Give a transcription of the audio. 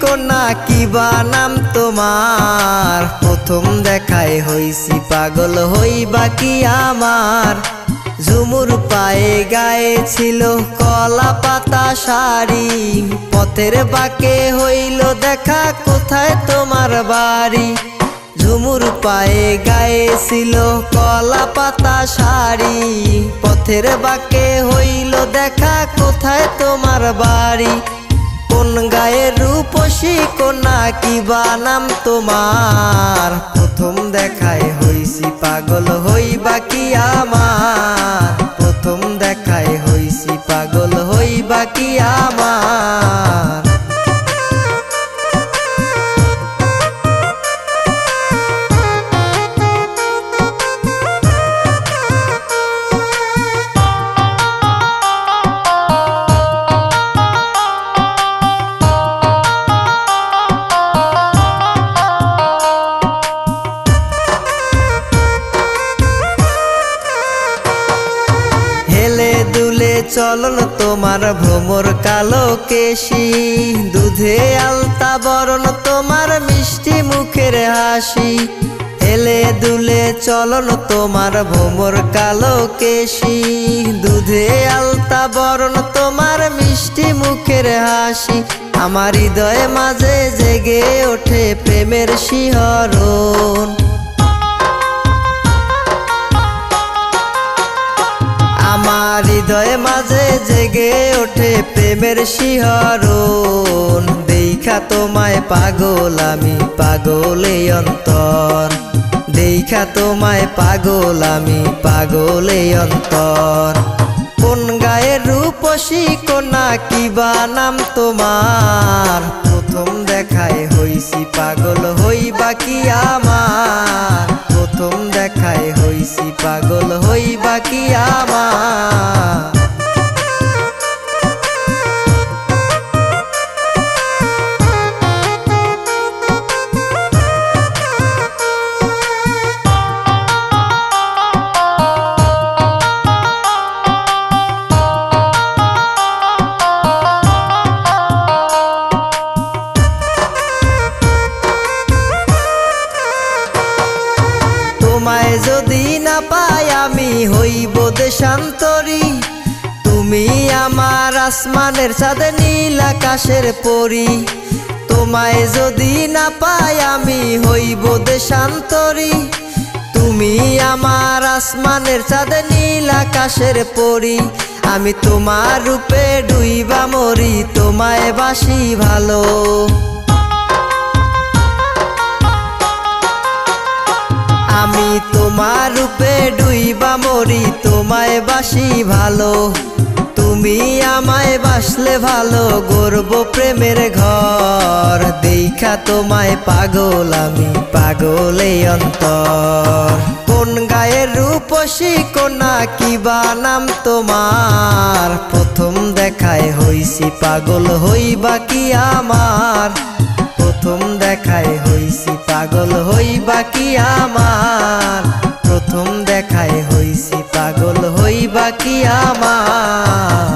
কন্যা কিবা নাম তোমার, প্রথম দেখায় হইছি পাগল হইবা কি আমার। ঝুমুর পায়ে গায়ে ছিল কলা পাতা শাড়ি, পথের বাঁকে হইল দেখা কোথায় তোমার বাড়ি। ঝুমুর পায়ে গায়ে ছিল কলা পাতা শাড়ি, পথের বাঁকে হইল দেখা কোথায় তোমার বাড়ি। কোন গায়ের রূপসী কন্যা কিবা নাম তোমার, প্রথম দেখায় হইছি পাগল হইবা কি আমার। প্রথম দেখায় হইছি পাগল হইবা কি আমার। চলন তোমার ভ্রমর কালো কেশি, দুধে আলতা বরণ তোমার মিষ্টি মুখের হাসি। হেলে দুলে চলন তোমার ভ্রমর কালো কেশি, দুধে আলতা বরণ তোমার মিষ্টি মুখের হাসি। আমার হৃদয়ে মাঝে জেগে ওঠে প্রেমের শিহরণ, আমার হৃদয়ে মাঝে জেগে ওঠে প্রেমের শিহরণ। দেখা তোমায় পাগল আমি পাগলে অন্তর, দেখা তোমায় পাগল আমি পাগলে অন্তর। কোন গায়ের রূপসী কন্যা কিবা নাম তোমার, প্রথম দেখায় হইছি পাগল হইবা কি আমার। প্রথম দেখায় হইছি পাগল হইবা কি আমার। তোমায় যদি না পাই আমি হইব দেশান্তরী, তুমি আমার আসমানের চাঁদ নীল আকাশের পরী। তোমায় যদি না পাই আমি হইব দেশান্তরী, তুমি আমার আসমানের চাঁদ নীল আকাশের পরী। আমি তোমার রূপে ডুইবা মরি, তোমায় বাসি ভালো। আমি তোমার রূপে ডুইবা মরি, তোমায় বাসি ভালো। তুমি আমায় বাসলে ভালো, গর্ব প্রেমের ঘর। দেখা তোমায় পাগল আমি পাগলে অন্তর। কোন গায়ের রূপসী কন্যা কিবা নাম তোমার, প্রথম দেখায় হইছি পাগল হইবা কি আমার। প্রথম দেখায় হইছি পাগল হইবা কি আমার। প্রথম দেখায় হইছি পাগল হইবা কি আমার।